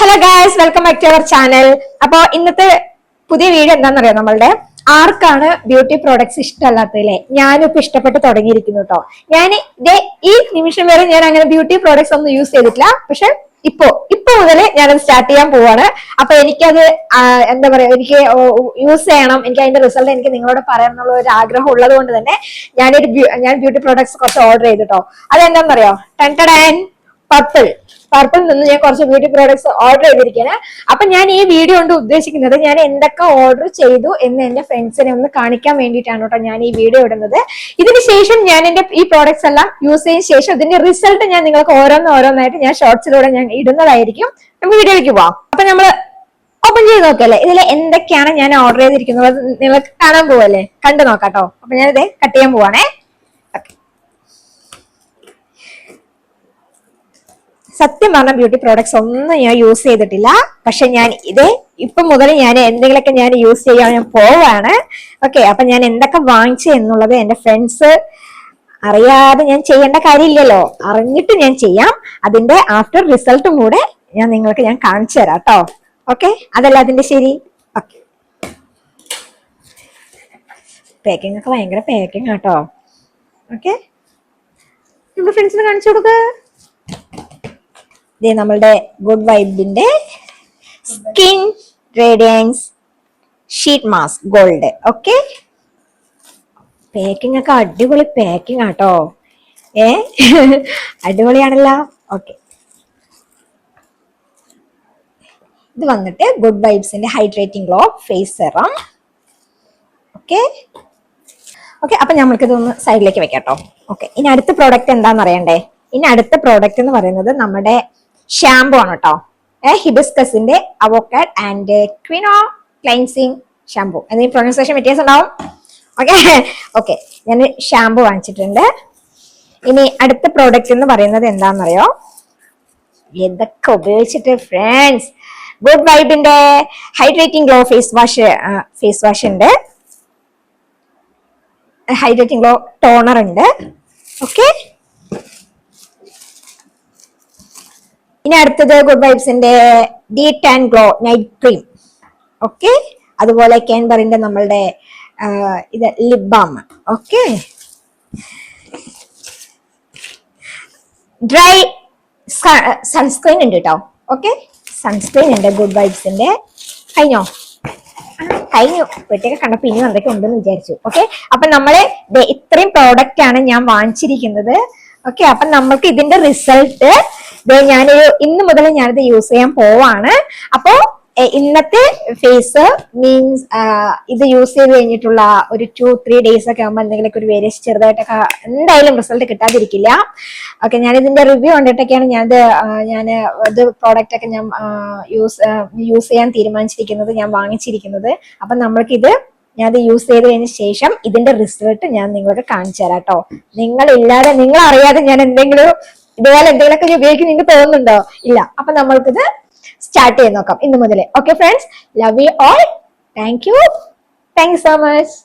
Hello guys, welcome back to our channel. അപ്പൊ ഇന്നത്തെ പുതിയ വീഡിയോ എന്താണെന്നറിയാം, നമ്മളുടെ ആർക്കാണ് ബ്യൂട്ടി പ്രോഡക്ട്സ് ഇഷ്ടമല്ലാത്തതില്ലേ? ഞാനും ഇപ്പൊ ഇഷ്ടപ്പെട്ട് തുടങ്ങിയിരിക്കുന്നു കേട്ടോ. ഞാൻ ഈ നിമിഷം വരെ ഞാൻ അങ്ങനെ ബ്യൂട്ടി പ്രോഡക്ട്സ് ഒന്നും യൂസ് ചെയ്തിട്ടില്ല. പക്ഷെ ഇപ്പൊ മുതൽ ഞാനത് സ്റ്റാർട്ട് ചെയ്യാൻ പോവാണ്. അപ്പൊ എനിക്കത് എന്താ പറയാ, എനിക്ക് യൂസ് ചെയ്യണം, എനിക്ക് അതിന്റെ റിസൾട്ട് എനിക്ക് നിങ്ങളോട് പറയാൻ എന്നുള്ള ഒരു ആഗ്രഹം ഉള്ളത് കൊണ്ട് തന്നെ ഞാൻ ബ്യൂട്ടി പ്രോഡക്ട്സ് കുറച്ച് ഓർഡർ ചെയ്തിട്ടോ. അതെന്താണെന്നറിയോ? പർപ്പിൾ നിന്ന് ഞാൻ കുറച്ച് ബ്യൂട്ടി പ്രോഡക്ട്സ് ഓർഡർ ചെയ്തിരിക്കുകയാണ്. അപ്പൊ ഞാൻ ഈ വീഡിയോ കൊണ്ട് ഉദ്ദേശിക്കുന്നത് ഞാൻ എന്തൊക്കെ ഓർഡർ ചെയ്തു എന്ന് എന്റെ ഫ്രണ്ട്സിനെ ഒന്ന് കാണിക്കാൻ വേണ്ടിയിട്ടാണ് കേട്ടോ ഞാൻ ഈ വീഡിയോ ഇടുന്നത്. ഇതിന് ശേഷം ഞാൻ എന്റെ ഈ പ്രോഡക്ട്സ് എല്ലാം യൂസ് ചെയ്ത ശേഷം ഇതിന്റെ റിസൾട്ട് ഞാൻ നിങ്ങൾക്ക് ഓരോന്നായിട്ട് ഞാൻ ഷോർട്സിലൂടെ ഞാൻ ഇടുന്നതായിരിക്കും. നമുക്ക് വീഡിയോയിലേക്ക് പോവാം. അപ്പൊ നമ്മൾ ഓപ്പൺ ചെയ്ത് നോക്കല്ലേ, ഇതിൽ എന്തൊക്കെയാണ് ഞാൻ ഓർഡർ ചെയ്തിരിക്കുന്നത് നിങ്ങൾക്ക് കാണാൻ പോവല്ലേ? കണ്ടു നോക്കാട്ടോ. അപ്പൊ ഞാനിത് കട്ട് ചെയ്യാൻ പോവാണേ. സത്യം പറഞ്ഞ ബ്യൂട്ടി പ്രോഡക്ട്സ് ഒന്നും ഞാൻ യൂസ് ചെയ്തിട്ടില്ല. പക്ഷെ ഞാൻ ഇപ്പൊ മുതൽ ഞാൻ എന്തെങ്കിലുമൊക്കെ ഞാൻ യൂസ് ചെയ്യാൻ ഞാൻ പോവാണ്. ഓക്കെ, അപ്പൊ ഞാൻ എന്തൊക്കെ വാങ്ങിച്ചു എന്നുള്ളത് എന്റെ ഫ്രണ്ട്സ് അറിയാതെ ഞാൻ ചെയ്യേണ്ട കാര്യമില്ലല്ലോ, അറിഞ്ഞിട്ട് ഞാൻ ചെയ്യാം. അതിന്റെ ആഫ്റ്റർ റിസൾട്ടും കൂടെ ഞാൻ കാണിച്ചു തരാം കേട്ടോ. ഓക്കെ, അതല്ല അതിന്റെ ശരി. ഓക്കെ, പാക്കിംഗ് ഒക്കെ ഭയങ്കര പാക്കിംഗ് ആട്ടോ. ഓക്കെ, നമ്മുടെ ഫ്രണ്ട്സിന് കാണിച്ചു കൊടുക്ക. നമ്മളുടെ ഗുഡ് വൈബിന്റെ skin radiance sheet mask gold. Okay, packing ഒക്കെ അടിപൊളി പാക്കിംഗ് ആട്ടോ. അടിപൊളിയാണല്ലോ. ഓക്കെ, ഇത് വന്നിട്ട് ഗുഡ് വൈബ്സിന്റെ hydrating glow face serum. Okay, അപ്പൊ നമ്മൾക്ക് ഇതൊന്ന് സൈഡിലേക്ക് വെക്കാട്ടോ. ഓക്കെ, ഇനി അടുത്ത പ്രോഡക്റ്റ് എന്താന്ന് അറിയണ്ടേ? ഇനി അടുത്ത പ്രോഡക്റ്റ് എന്ന് പറയുന്നത് നമ്മുടെ ഷാമ്പു ആണ് കേട്ടോ. ഹിബിസ്കസിന്റെ അവോക്കാഡ് ആൻഡ് ക്വിനോ ക്ലൈൻസിങ് ഷാമ്പു. എന്തെങ്കിലും പ്രൊനൗൺസിയേഷൻ വ്യത്യാസം ഉണ്ടാവും. ഓക്കെ, ഞാൻ ഷാമ്പു വാങ്ങിച്ചിട്ടുണ്ട്. ഇനി അടുത്ത പ്രോഡക്റ്റ് എന്ന് പറയുന്നത് എന്താണെന്നറിയോ? എന്തൊക്കെ ഉപയോഗിച്ചിട്ട് ഫ്രണ്ട്സ്, ഗുഡ് വൈബിന്റെ ഹൈഡ്രേറ്റിംഗ് ഗ്ലോ ഫേസ് വാഷ് ഉണ്ട്, ഹൈഡ്രേറ്റിംഗ് ഗ്ലോ ടോണർ ഉണ്ട്. ഓക്കെ, ഇനി അടുത്തത് ഗുഡ് വൈബ്സിന്റെ de tan glow night cream. Okay, അതുപോലെ കാൻബറിന്റെ നമ്മളുടെ ഇത് lip balm. Okay, dry sunscreen ഉണ്ട് കേട്ടോ. ഓക്കെ, സൺസ്ക്രീൻ ഉണ്ട് ഗുഡ് വൈബ്സിന്റെ. കഴിഞ്ഞു വെട്ടിയൊക്കെ കണ്ടപ്പോ ഇനി എന്തൊക്കെ ഉണ്ടെന്ന് വിചാരിച്ചു. ഓക്കെ, അപ്പൊ നമ്മള് ഇത്രയും പ്രോഡക്റ്റ് ആണ് ഞാൻ വാങ്ങിച്ചിരിക്കുന്നത്. ഓക്കെ, അപ്പൊ നമ്മൾക്ക് ഇതിന്റെ റിസൾട്ട് ഇന്ന് മുതൽ ഞാനിത് യൂസ് ചെയ്യാൻ പോവാണ്. അപ്പോ ഇന്നത്തെ ഫേസ് മീൻസ് ഇത് യൂസ് ചെയ്ത് കഴിഞ്ഞിട്ടുള്ള ഒരു 2-3 ഡേയ്സ് ഒക്കെ ആകുമ്പോൾ എന്തെങ്കിലുമൊക്കെ ഒരു വേരിയേഷൻ ചെറുതായിട്ടൊക്കെ എന്തായാലും റിസൾട്ട് കിട്ടാതിരിക്കില്ല. ഓക്കെ, ഞാൻ ഇതിന്റെ റിവ്യൂ കണ്ടിട്ടൊക്കെയാണ് ഞാൻ ഇത് പ്രോഡക്റ്റ് ഒക്കെ ഞാൻ യൂസ് ചെയ്യാൻ തീരുമാനിച്ചിരിക്കുന്നത്, ഞാൻ വാങ്ങിച്ചിരിക്കുന്നത്. അപ്പൊ നമ്മൾക്കിത് ഞാനത് യൂസ് ചെയ്ത് കഴിഞ്ഞ ശേഷം ഇതിന്റെ റിസൾട്ട് ഞാൻ നിങ്ങൾക്ക് കാണിച്ചു തരാം കേട്ടോ. നിങ്ങൾ അറിയാതെ ഞാൻ ഇതുപോലെ എന്തെങ്കിലുമൊക്കെ ഉപയോഗിക്കും നിങ്ങൾക്ക് തോന്നുന്നുണ്ടോ? ഇല്ല. അപ്പൊ നമ്മൾക്കിത് സ്റ്റാർട്ട് ചെയ്ത് നോക്കാം ഇന്ന് മുതൽ. Okay friends, love you all. Thank you so much.